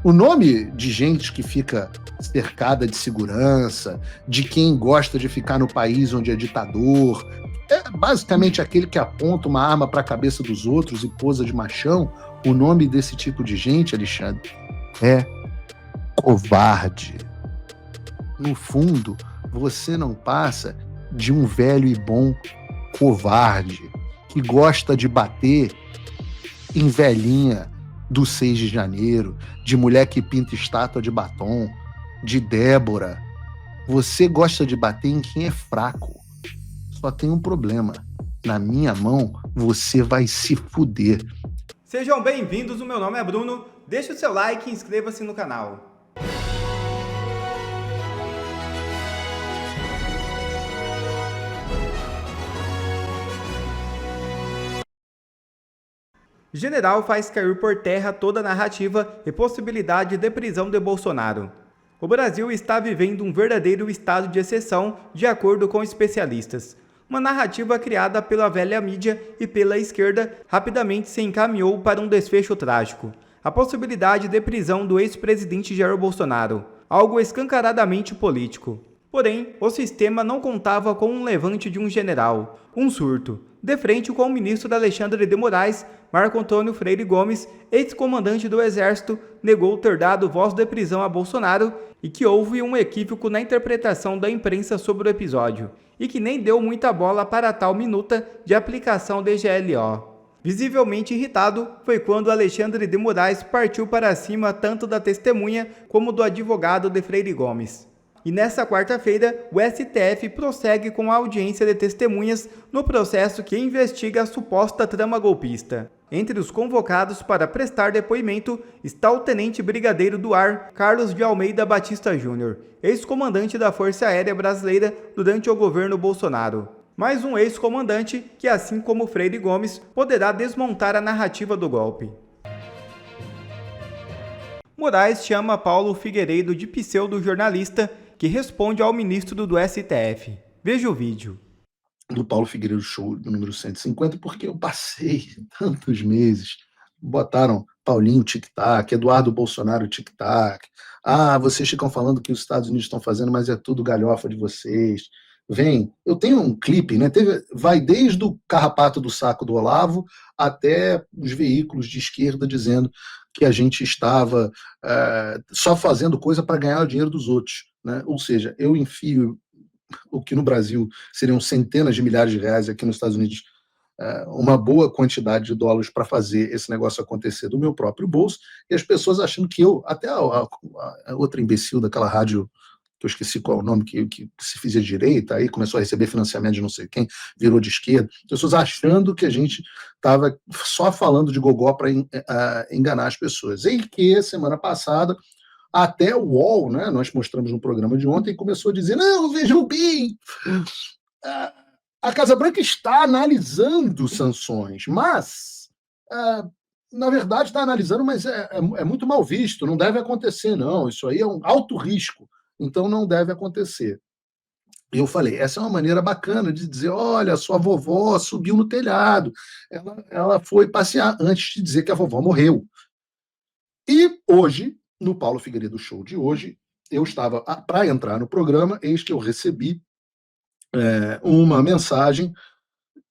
O nome de gente que fica cercada de segurança, de quem gosta de ficar no país onde é ditador, é basicamente aquele que aponta uma arma para a cabeça dos outros e posa de machão. O nome desse tipo de gente, Alexandre, é covarde. No fundo, você não passa de um velho e bom covarde que gosta de bater em velhinha do 6 de janeiro, de mulher que pinta estátua de batom, de Débora. Você gosta de bater em quem é fraco. Só tem um problema. Na minha mão, você vai se fuder. Sejam bem-vindos, o meu nome é Bruno. Deixe o seu like e inscreva-se no canal. General faz cair por terra toda a narrativa e possibilidade de prisão de Bolsonaro. O Brasil está vivendo um verdadeiro estado de exceção, de acordo com especialistas. Uma narrativa criada pela velha mídia e pela esquerda rapidamente se encaminhou para um desfecho trágico. A possibilidade de prisão do ex-presidente Jair Bolsonaro, algo escancaradamente político. Porém, o sistema não contava com um levante de um general, um surto, de frente com o ministro Alexandre de Moraes. Marco Antônio Freire Gomes, ex-comandante do Exército, negou ter dado voz de prisão a Bolsonaro e que houve um equívoco na interpretação da imprensa sobre o episódio, e que nem deu muita bola para tal minuta de aplicação de GLO. Visivelmente irritado, foi quando Alexandre de Moraes partiu para cima tanto da testemunha como do advogado de Freire Gomes. E nesta quarta-feira, o STF prossegue com a audiência de testemunhas no processo que investiga a suposta trama golpista. Entre os convocados para prestar depoimento está o tenente brigadeiro do ar Carlos de Almeida Batista Júnior, ex-comandante da Força Aérea Brasileira durante o governo Bolsonaro. Mais um ex-comandante que, assim como Freire Gomes, poderá desmontar a narrativa do golpe. Moraes chama Paulo Figueiredo de pseudo-jornalista que responde ao ministro do STF. Veja o vídeo. Do Paulo Figueiredo Show, número 150, porque eu passei tantos meses. Botaram Paulinho Tic-Tac, Eduardo Bolsonaro Tic-Tac. Ah, vocês ficam falando que os Estados Unidos estão fazendo, mas é tudo galhofa de vocês. Vem, eu tenho um clipe, né? Vai desde o carrapato do saco do Olavo até os veículos de esquerda dizendo que a gente estava só fazendo coisa para ganhar o dinheiro dos outros. Né? Ou seja, eu enfio o que no Brasil seriam centenas de milhares de reais, aqui nos Estados Unidos, uma boa quantidade de dólares para fazer esse negócio acontecer do meu próprio bolso, e as pessoas achando que eu, até a outra imbecil daquela rádio, que eu esqueci qual é o nome, que se fazia direita, aí começou a receber financiamento de não sei quem, virou de esquerda, pessoas achando que a gente estava só falando de gogó para enganar as pessoas. E que, semana passada, até o UOL, né, nós mostramos no programa de ontem, começou a dizer, não, vejam bem, a Casa Branca está analisando sanções, mas, na verdade, está analisando, mas é muito mal visto, não deve acontecer, não, isso aí é um alto risco, então não deve acontecer. E eu falei, essa é uma maneira bacana de dizer, olha, sua vovó subiu no telhado, ela foi passear antes de dizer que a vovó morreu. E hoje, no Paulo Figueiredo Show de hoje, eu estava para entrar no programa, eis que eu recebi uma mensagem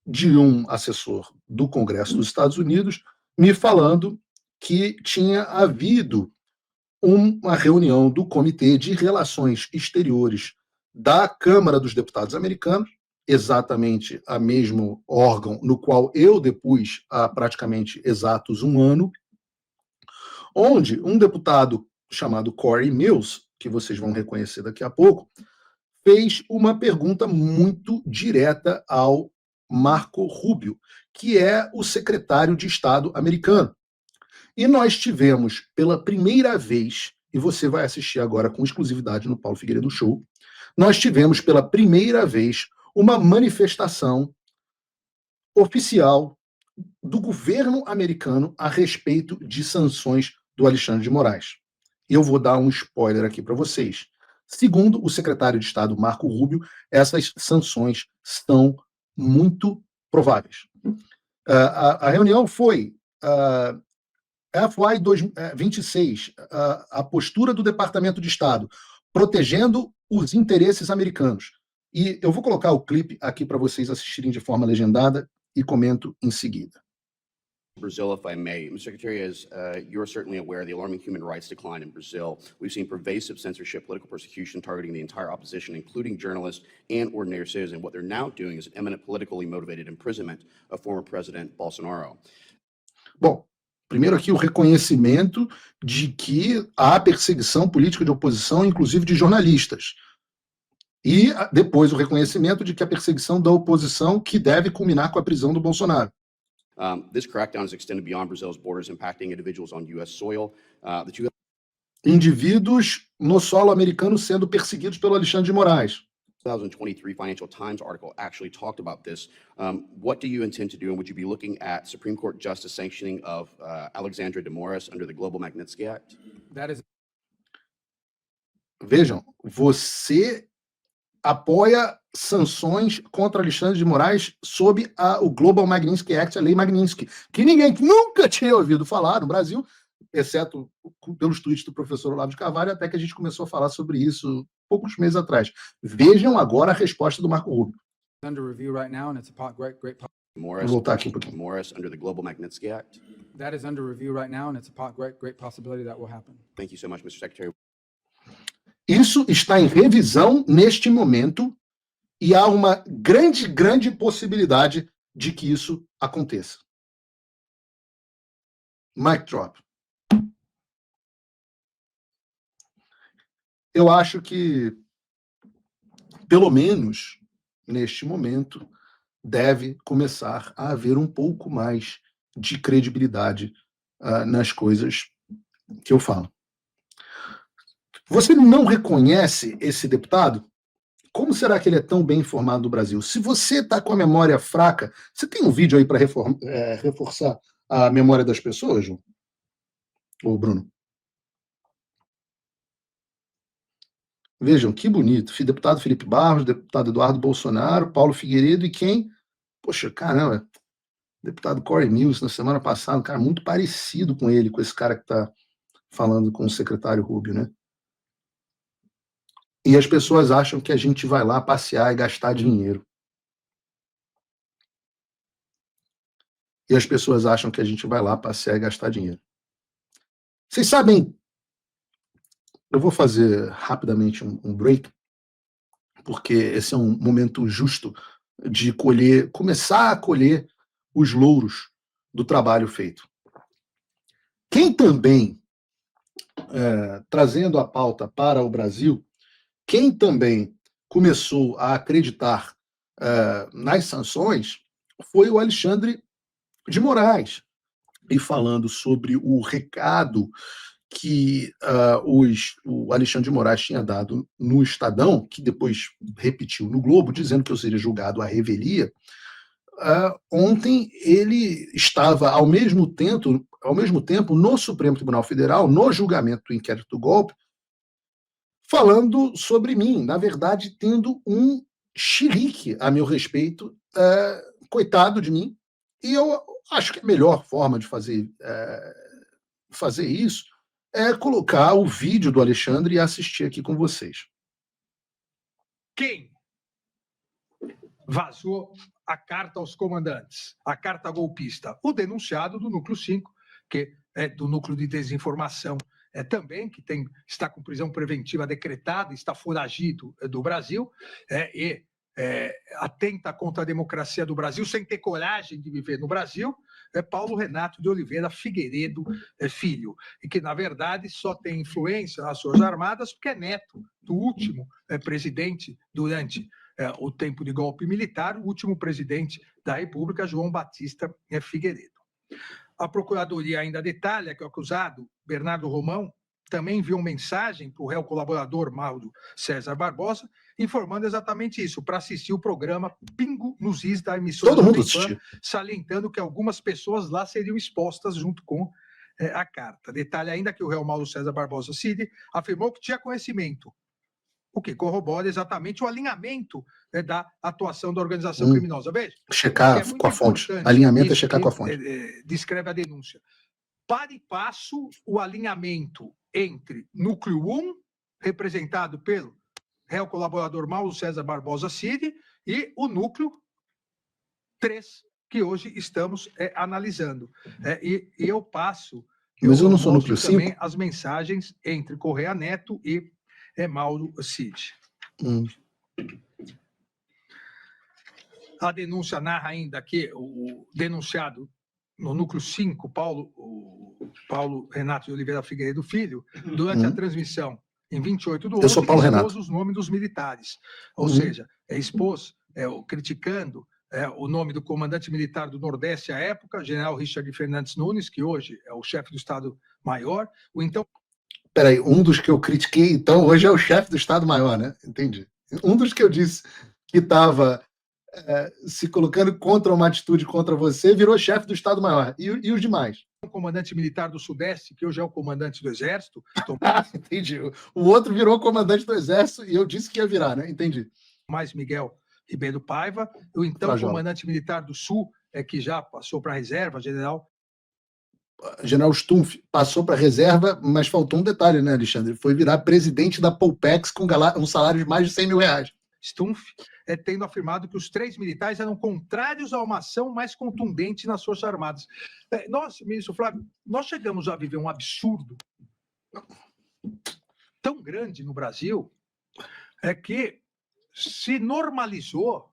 de um assessor do Congresso dos Estados Unidos me falando que tinha havido uma reunião do Comitê de Relações Exteriores da Câmara dos Deputados americanos, exatamente a mesmo órgão no qual eu depus há praticamente exatos um ano, onde um deputado chamado Corey Mills, que vocês vão reconhecer daqui a pouco, fez uma pergunta muito direta ao Marco Rubio, que é o secretário de Estado americano. E nós tivemos pela primeira vez, e você vai assistir agora com exclusividade no Paulo Figueiredo Show, nós tivemos pela primeira vez uma manifestação oficial do governo americano a respeito de sanções do Alexandre de Moraes. Eu vou dar um spoiler aqui para vocês. Segundo o secretário de Estado, Marco Rubio, essas sanções são muito prováveis. A reunião foi FY 26, a postura do Departamento de Estado, protegendo os interesses americanos. E eu vou colocar o clipe aqui para vocês assistirem de forma legendada e comento em seguida. Brazil, if I may. Mr. Secretary, as you're certainly aware, the alarming human rights decline in Brazil. We've seen pervasive censorship, political persecution targeting the entire opposition, including journalists and ordinary citizens. What they're now doing is imminent politically motivated imprisonment of former President Bolsonaro. Bom, primeiro aqui o reconhecimento de que há perseguição política de oposição, inclusive de jornalistas. E depois o reconhecimento de que a perseguição da oposição que deve culminar com a prisão do Bolsonaro. This crackdown is extended beyond Brazil's borders, impacting individuals on U.S. soil. Indivíduos no solo americano sendo perseguidos pelo Alexandre de Moraes. 2023 Financial Times article actually talked about this. What do you intend to do, and would you be looking at Supreme Court justice sanctioning of Alexandre de Moraes under the Global Magnitsky Act? Vejam, você apoia sanções contra Alexandre de Moraes sob o Global Magnitsky Act, a Lei Magnitsky, que ninguém nunca tinha ouvido falar no Brasil, exceto pelos tweets do professor Olavo de Carvalho, até que a gente começou a falar sobre isso poucos meses atrás. Vejam agora a resposta do Marco Rubio. Vou voltar aqui um pouquinho. Moraes under the Global Magnitsky Act. That is under review right now, and it's a great possibility that will happen. Thank you so much, Mr. Secretary. Isso está em revisão neste momento e há uma grande possibilidade de que isso aconteça. Mic drop. Eu acho que, pelo menos neste momento, deve começar a haver um pouco mais de credibilidade nas coisas que eu falo. Você não reconhece esse deputado? Como será que ele é tão bem informado do Brasil? Se você está com a memória fraca, você tem um vídeo aí para reforçar a memória das pessoas, João? Ou Bruno? Vejam, que bonito. Deputado Felipe Barros, deputado Eduardo Bolsonaro, Paulo Figueiredo e quem? Poxa, caramba, deputado Corey Mills na semana passada, um cara muito parecido com ele, com esse cara que está falando com o secretário Rubio, né? E as pessoas acham que a gente vai lá passear e gastar dinheiro. E as pessoas acham que a gente vai lá passear e gastar dinheiro. Vocês sabem, eu vou fazer rapidamente um break, porque esse é um momento justo de começar a colher os louros do trabalho feito. Quem também, trazendo a pauta para o Brasil, quem também começou a acreditar nas sanções foi o Alexandre de Moraes. E falando sobre o recado que o Alexandre de Moraes tinha dado no Estadão, que depois repetiu no Globo, dizendo que eu seria julgado à revelia, ontem ele estava, ao mesmo tempo, no Supremo Tribunal Federal, no julgamento do inquérito do golpe, falando sobre mim, na verdade, tendo um chilique a meu respeito, coitado de mim, e eu acho que a melhor forma de fazer isso é colocar o vídeo do Alexandre e assistir aqui com vocês. Quem vazou a carta aos comandantes, a carta golpista? O denunciado do Núcleo 5, que é do Núcleo de Desinformação, também, que está com prisão preventiva decretada, está foragido do Brasil, e atenta contra a democracia do Brasil, sem ter coragem de viver no Brasil, Paulo Renato de Oliveira Figueiredo Filho, e que, na verdade, só tem influência nas Forças Armadas porque é neto do último presidente durante o tempo de golpe militar, o último presidente da República, João Batista Figueiredo. A Procuradoria ainda detalha que o acusado, Bernardo Romão, também enviou mensagem para o réu colaborador Mauro César Barbosa, informando exatamente isso, para assistir o programa Pingo nos Is da emissora Todo mundo Pan, assistiu, salientando que algumas pessoas lá seriam expostas junto com a carta. Detalhe ainda que o réu Mauro César Barbosa Cid afirmou que tinha conhecimento, o que corrobora exatamente o alinhamento da atuação da organização criminosa. Veja, checar com a fonte. Alinhamento é checar com a fonte. Descreve a denúncia. para e passo o alinhamento entre núcleo 1, representado pelo réu colaborador Mauro César Barbosa Cid, e o núcleo 3, que hoje estamos analisando. E eu passo... Mas eu não sou núcleo mostro também 5? as mensagens entre Correia Neto e Mauro Cid. A denúncia narra ainda que o denunciado no núcleo 5, Paulo Renato de Oliveira Figueiredo Filho, durante a transmissão em 28 do 11, Eu sou Paulo expôs Renato. os nomes dos militares. Ou seja, expôs, criticando o nome do comandante militar do Nordeste à época, general Richard Fernandes Nunes, que hoje é o chefe do Estado-Maior, o então... Peraí, um dos que eu critiquei, então, hoje é o chefe do Estado-Maior, né? Entendi. Um dos que eu disse que estava se colocando contra uma atitude contra você, virou chefe do Estado-Maior. E os demais? O comandante militar do Sudeste, que hoje é o comandante do Exército... Entendi. O outro virou comandante do Exército e eu disse que ia virar, né? Entendi. Mais Miguel Ribeiro Paiva, o então comandante militar do Sul, que já passou para a reserva, general Stumpf passou para a reserva, mas faltou um detalhe, né, Alexandre? Foi virar presidente da Polpex com um salário de mais de 100 mil reais. Stumpf, tendo afirmado que os 3 militares eram contrários a uma ação mais contundente nas Forças Armadas. Nós, ministro Flávio, nós chegamos a viver um absurdo tão grande no Brasil, que se normalizou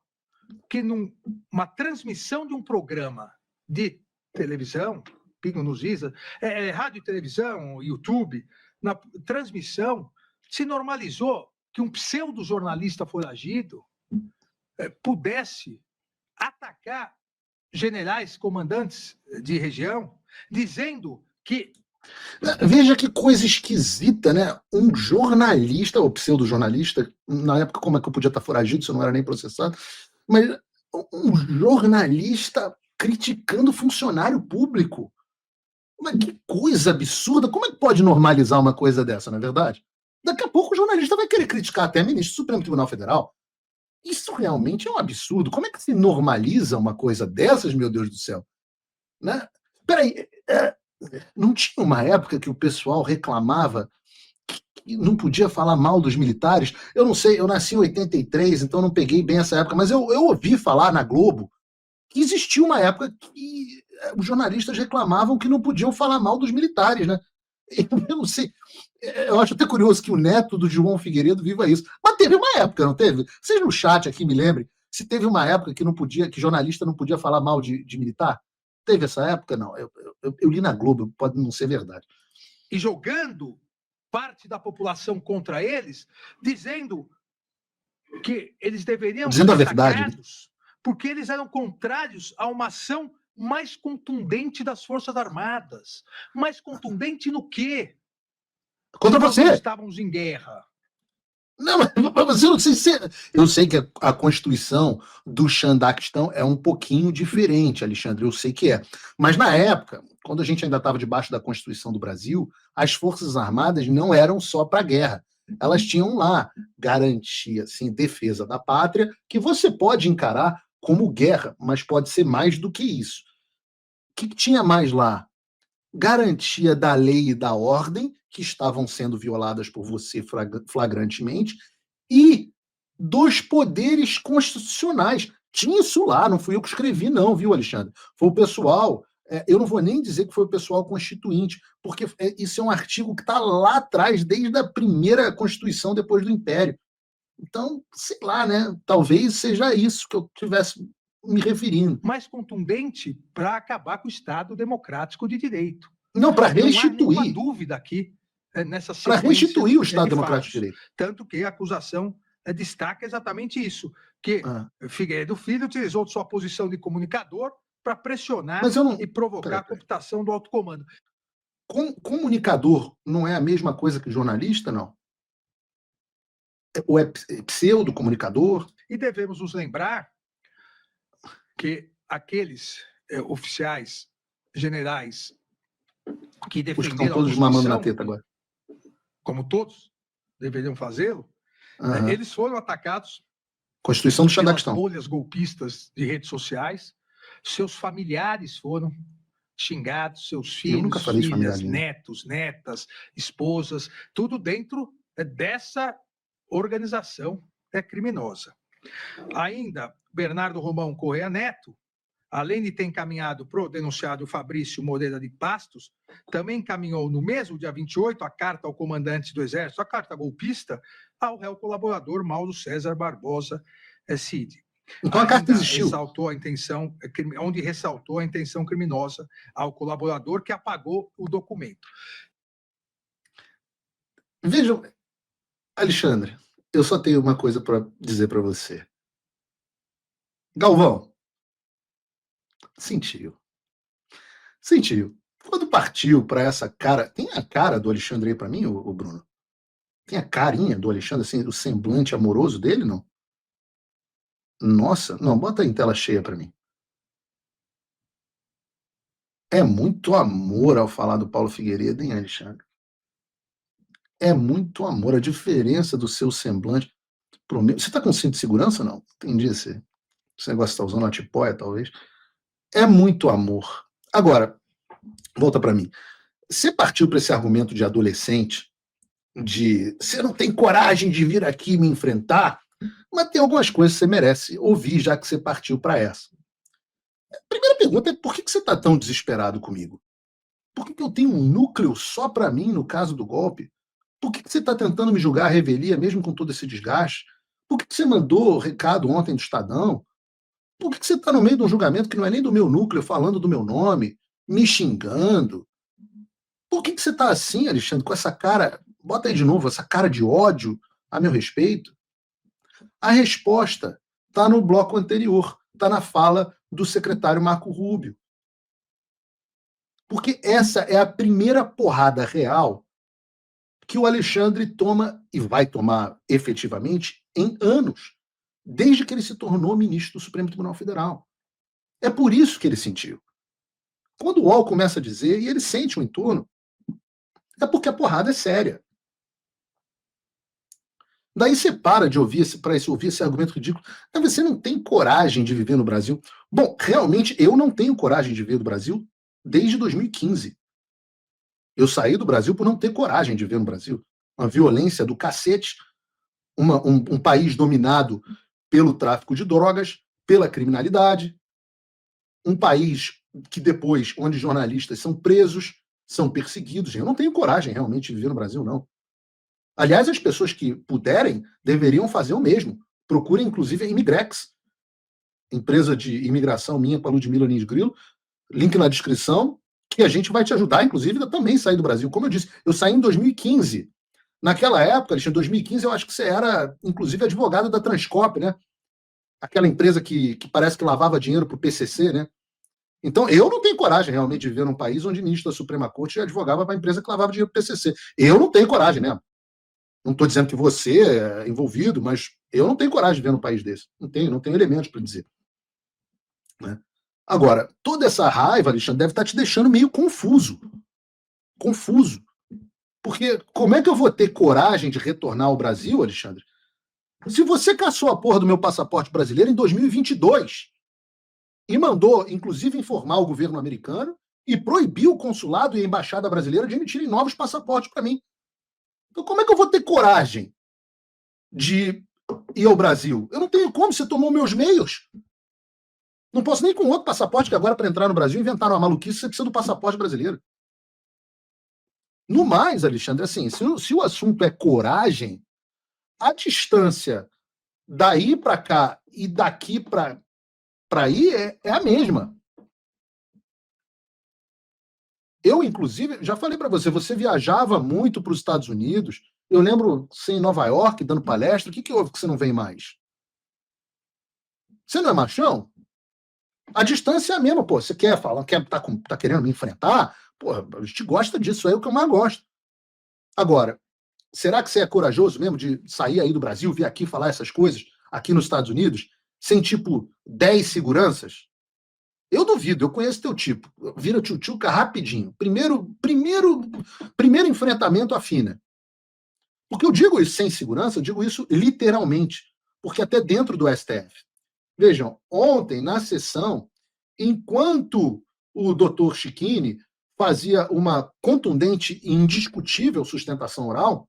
que numa transmissão de um programa de televisão, Pingo nos Isa, rádio e televisão, YouTube, na transmissão, se normalizou que um pseudo-jornalista foragido pudesse atacar generais, comandantes de região, dizendo que... Veja que coisa esquisita, né? Um jornalista, ou pseudo-jornalista, na época como é que eu podia estar foragido se eu não era nem processado, mas um jornalista criticando funcionário público. Mas que coisa absurda! Como é que pode normalizar uma coisa dessa, não é verdade? Daqui a pouco o jornalista vai querer criticar até ministro do Supremo Tribunal Federal. Isso realmente é um absurdo. Como é que se normaliza uma coisa dessas, meu Deus do céu? Né? Peraí, não tinha uma época que o pessoal reclamava que não podia falar mal dos militares? Eu não sei, eu nasci em 83, então não peguei bem essa época, mas eu ouvi falar na Globo que existia uma época que os jornalistas reclamavam que não podiam falar mal dos militares, né? Eu não sei, eu acho até curioso que o neto do João Figueiredo viva isso. Mas teve uma época, não teve? Vocês no chat aqui me lembrem, se teve uma época que não podia, que jornalista não podia falar mal de militar? Teve essa época? Não. Eu li na Globo, pode não ser verdade. E jogando parte da população contra eles, dizendo que eles deveriam ser atacados porque eles eram contrários a uma ação mais contundente das Forças Armadas. Mais contundente no quê? Contra você. Nós estávamos em guerra. Não, mas eu não sei se... Eu sei que a Constituição do Xandaquistão é um pouquinho diferente, Alexandre, eu sei que é. Mas na época, quando a gente ainda estava debaixo da Constituição do Brasil, as Forças Armadas não eram só para a guerra. Elas tinham lá garantia, assim, defesa da pátria, que você pode encarar como guerra, mas pode ser mais do que isso. O que tinha mais lá? Garantia da lei e da ordem, que estavam sendo violadas por você flagrantemente, e dos poderes constitucionais. Tinha isso lá, não fui eu que escrevi não, viu, Alexandre? Foi o pessoal, eu não vou nem dizer que foi o pessoal constituinte, porque isso é um artigo que está lá atrás, desde a primeira Constituição depois do Império. Então, sei lá, né? Talvez seja isso que eu estivesse me referindo. Mais contundente para acabar com o Estado democrático de direito. Não, para restituir. Não há nenhuma dúvida aqui nessa para restituir o Estado democrático de direito. Tanto que a acusação destaca exatamente isso, que Figueiredo Filho utilizou sua posição de comunicador para pressionar e provocar a cooptação do alto comando. Comunicador não é a mesma coisa que jornalista, não? Ou é pseudo-comunicador? E devemos nos lembrar que aqueles oficiais, generais, que defenderam estão todos mamando na teta agora, como todos deveriam fazê-lo, eles foram atacados Constituição do Xandaquistão, bolhas golpistas de redes sociais, seus familiares foram xingados, seus Eu nunca filhos, falei de filhas, familiarinha. netos, netas, esposas, tudo dentro dessa organização criminosa. Ainda, Bernardo Romão Correia Neto, além de ter encaminhado para o denunciado Fabrício Moreira de Pastos, também encaminhou no mesmo dia 28 a carta ao comandante do Exército, a carta golpista, ao réu colaborador Mauro César Barbosa Cid. Então a carta existiu. Ressaltou a intenção, onde ressaltou a intenção criminosa ao colaborador que apagou o documento. Vejam, Alexandre, eu só tenho uma coisa para dizer para você. Galvão, sentiu. Quando partiu para essa cara, tem a cara do Alexandre aí para mim, o Bruno? Tem a carinha do Alexandre, assim, o semblante amoroso dele, não? Nossa, não, bota em tela cheia para mim. É muito amor ao falar do Paulo Figueiredo, hein, Alexandre? É muito amor, a diferença do seu semblante. Você tá com cinto de segurança ou não? Entendi esse negócio tá usando uma tipóia, talvez. É muito amor. Agora, volta para mim. Você partiu para esse argumento de adolescente, de você não tem coragem de vir aqui me enfrentar, mas tem algumas coisas que você merece ouvir, já que você partiu para essa. A primeira pergunta é por que você está tão desesperado comigo? Por que eu tenho um núcleo só para mim no caso do golpe? Por que você está tentando me julgar a revelia, mesmo com todo esse desgaste? Por que você mandou recado ontem do Estadão? Por que você está no meio de um julgamento que não é nem do meu núcleo, falando do meu nome, me xingando? Por que você está assim, Alexandre, com essa cara, bota aí de novo, essa cara de ódio a meu respeito? A resposta está no bloco anterior, está na fala do secretário Marco Rubio. Porque essa é a primeira porrada real que o Alexandre toma, e vai tomar efetivamente, em anos, desde que ele se tornou ministro do Supremo Tribunal Federal. É por isso que ele sentiu. Quando o UOL começa a dizer, e ele sente o entorno, é porque a porrada é séria. Daí você para de ouvir esse argumento ridículo. Você não tem coragem de viver no Brasil. Bom, realmente eu não tenho coragem de viver no Brasil desde 2015. Eu saí do Brasil por não ter coragem de viver no Brasil. Uma violência do cacete, um país dominado pelo tráfico de drogas, pela criminalidade, um país que depois, onde jornalistas são presos, são perseguidos. Eu não tenho coragem realmente de viver no Brasil, não. Aliás, as pessoas que puderem deveriam fazer o mesmo. Procurem, inclusive, a Imigrex, empresa de imigração minha com a Ludmila Lins Grilo, link na descrição, que a gente vai te ajudar, inclusive, a também sair do Brasil. Como eu disse, eu saí em 2015. Naquela época, Alexandre, em 2015, eu acho que você era, inclusive, advogado da Transcorp, né? Aquela empresa que parece que lavava dinheiro para o PCC, né? Então, eu não tenho coragem realmente de viver num país onde o ministro da Suprema Corte advogava para a empresa que lavava dinheiro para o PCC. Eu não tenho coragem mesmo. Não estou dizendo que você é envolvido, mas eu não tenho coragem de viver num país desse. Não tenho elementos para dizer. Né? Agora, toda essa raiva, Alexandre, deve estar te deixando meio confuso. Confuso. Porque como é que eu vou ter coragem de retornar ao Brasil, Alexandre, se você caçou a porra do meu passaporte brasileiro em 2022 e mandou, inclusive, informar o governo americano e proibiu o consulado e a embaixada brasileira de emitirem novos passaportes para mim? Então como é que eu vou ter coragem de ir ao Brasil? Eu não tenho como, você tomou meus meios. Não posso nem com outro passaporte, que agora para entrar no Brasil inventaram uma maluquice, você precisa do passaporte brasileiro. No mais, Alexandre, assim, se o assunto é coragem, a distância daí para cá e daqui para aí é a mesma. Eu, inclusive, já falei para você viajava muito para os Estados Unidos. Eu lembro você em Nova York dando palestra. O que houve que você não vem mais? Você não é machão? A distância é a mesma, pô. Você quer falar, tá querendo me enfrentar? Pô, a gente gosta disso, é o que eu mais gosto. Agora, será que você é corajoso mesmo de sair aí do Brasil, vir aqui falar essas coisas, aqui nos Estados Unidos, sem, tipo, 10 seguranças? Eu duvido, eu conheço teu tipo. Vira tchutchuca rapidinho. Primeiro enfrentamento afina. Porque eu digo isso sem segurança, eu digo isso literalmente. Porque até dentro do STF. Vejam, ontem, na sessão, enquanto o doutor Chiquini fazia uma contundente e indiscutível sustentação oral,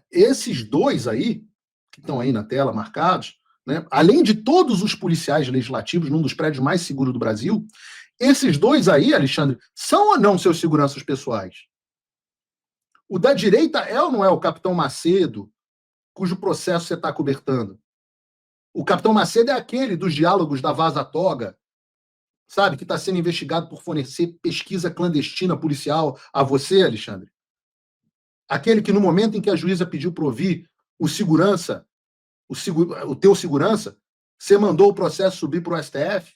esses dois aí, que estão aí na tela marcados, né, além de todos os policiais legislativos num dos prédios mais seguros do Brasil, esses dois aí, Alexandre, são ou não seus seguranças pessoais? O da direita é ou não é o capitão Macedo, cujo processo você está cobertando? O capitão Macedo é aquele dos diálogos da Vaza Toga, sabe, que está sendo investigado por fornecer pesquisa clandestina policial a você, Alexandre? Aquele que no momento em que a juíza pediu para ouvir o segurança, o teu segurança, você mandou o processo subir para o STF?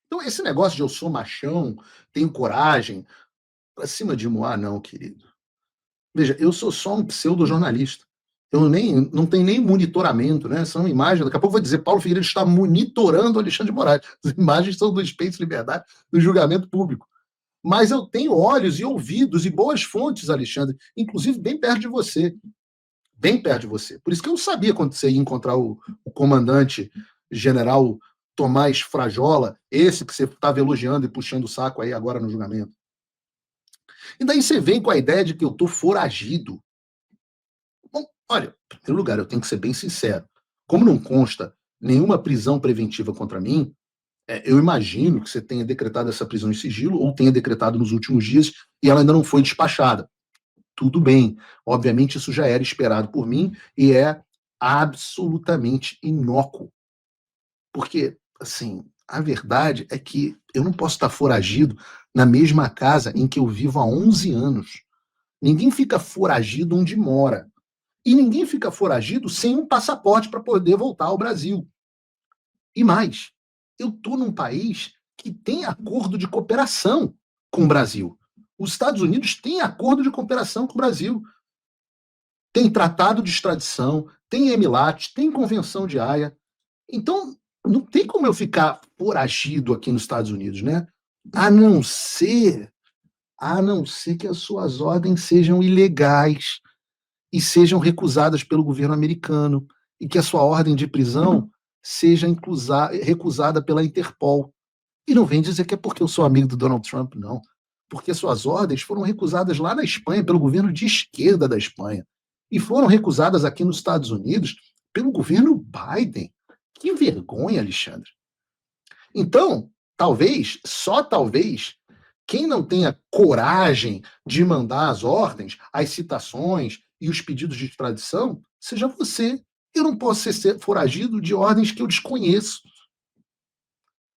Então, esse negócio de eu sou machão, tenho coragem, para cima de Moá, não, querido. Veja, eu sou só um pseudo-jornalista. Eu não tenho nem monitoramento, né? São imagens. Daqui a pouco eu vou dizer, Paulo Figueiredo está monitorando Alexandre de Moraes. As imagens são do Space Liberdade, do julgamento público. Mas eu tenho olhos e ouvidos e boas fontes, Alexandre, inclusive bem perto de você. Bem perto de você. Por isso que eu sabia quando você ia encontrar o comandante general Tomás Frajola, esse que você estava elogiando e puxando o saco aí agora no julgamento. E daí você vem com a ideia de que eu estou foragido. Bom, olha, em primeiro lugar, eu tenho que ser bem sincero. Como não consta nenhuma prisão preventiva contra mim, eu imagino que você tenha decretado essa prisão em sigilo ou tenha decretado nos últimos dias e ela ainda não foi despachada. Tudo bem. Obviamente, isso já era esperado por mim e é absolutamente inócuo. Porque, assim, a verdade é que eu não posso estar foragido na mesma casa em que eu vivo há 11 anos. Ninguém fica foragido onde mora. E ninguém fica foragido sem um passaporte para poder voltar ao Brasil. E mais, eu estou num país que tem acordo de cooperação com o Brasil. Os Estados Unidos têm acordo de cooperação com o Brasil. Tem tratado de extradição, tem EMILAT, tem convenção de Haia. Então, não tem como eu ficar foragido aqui nos Estados Unidos, né? A não ser que as suas ordens sejam ilegais e sejam recusadas pelo governo americano e que a sua ordem de prisão seja recusada pela Interpol. E não vem dizer que é porque eu sou amigo do Donald Trump, não. Porque suas ordens foram recusadas lá na Espanha pelo governo de esquerda da Espanha e foram recusadas aqui nos Estados Unidos pelo governo Biden. Que vergonha, Alexandre. Então, talvez, só talvez, quem não tenha coragem de mandar as ordens, as citações e os pedidos de extradição, seja você. Eu não posso ser foragido de ordens que eu desconheço.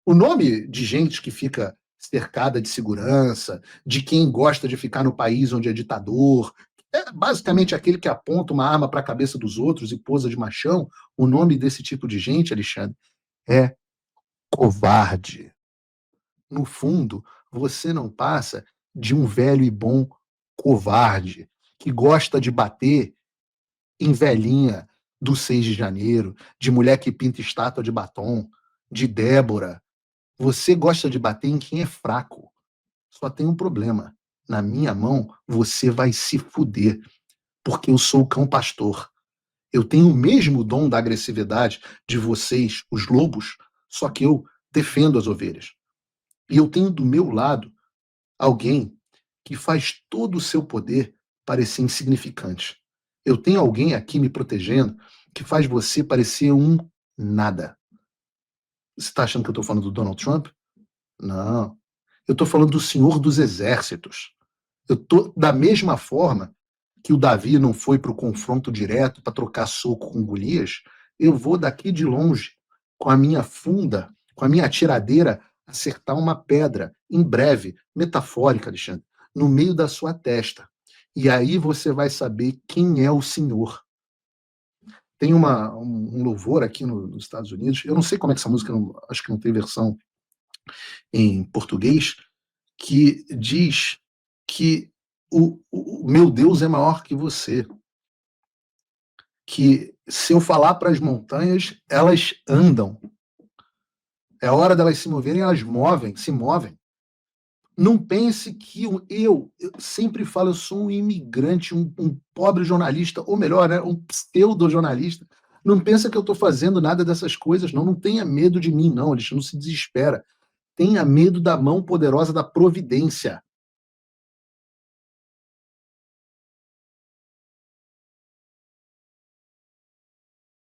O nome de gente que fica cercada de segurança, de quem gosta de ficar no país onde é ditador, é basicamente aquele que aponta uma arma para a cabeça dos outros e posa de machão. O nome desse tipo de gente, Alexandre, é covarde. No fundo, você não passa de um velho e bom covarde que gosta de bater em velhinha do 6 de janeiro, de mulher que pinta estátua de batom, de Débora. Você gosta de bater em quem é fraco. Só tem um problema. Na minha mão, você vai se fuder, porque eu sou o cão pastor. Eu tenho o mesmo dom da agressividade de vocês, os lobos, só que eu defendo as ovelhas. E eu tenho do meu lado alguém que faz todo o seu poder parecer insignificante. Eu tenho alguém aqui me protegendo que faz você parecer um nada. Você está achando que eu estou falando do Donald Trump? Não. Eu estou falando do Senhor dos Exércitos. Eu estou da mesma forma que o Davi não foi para o confronto direto para trocar soco com Golias, eu vou daqui de longe, com a minha funda, com a minha atiradeira, acertar uma pedra, em breve, metafórica, Alexandre, no meio da sua testa. E aí você vai saber quem é o Senhor. Tem um louvor aqui nos Estados Unidos, eu não sei como é que essa música, acho que não tem versão em português, que diz que o meu Deus é maior que você. Que se eu falar para as montanhas, elas andam. É hora delas se moverem, elas se movem. Não pense que eu sempre falo, eu sou um imigrante, um pobre jornalista, ou melhor, né, um pseudo-jornalista. Não pensa que eu estou fazendo nada dessas coisas, não. Não tenha medo de mim, não, Alexandre, não se desespera. Tenha medo da mão poderosa da providência.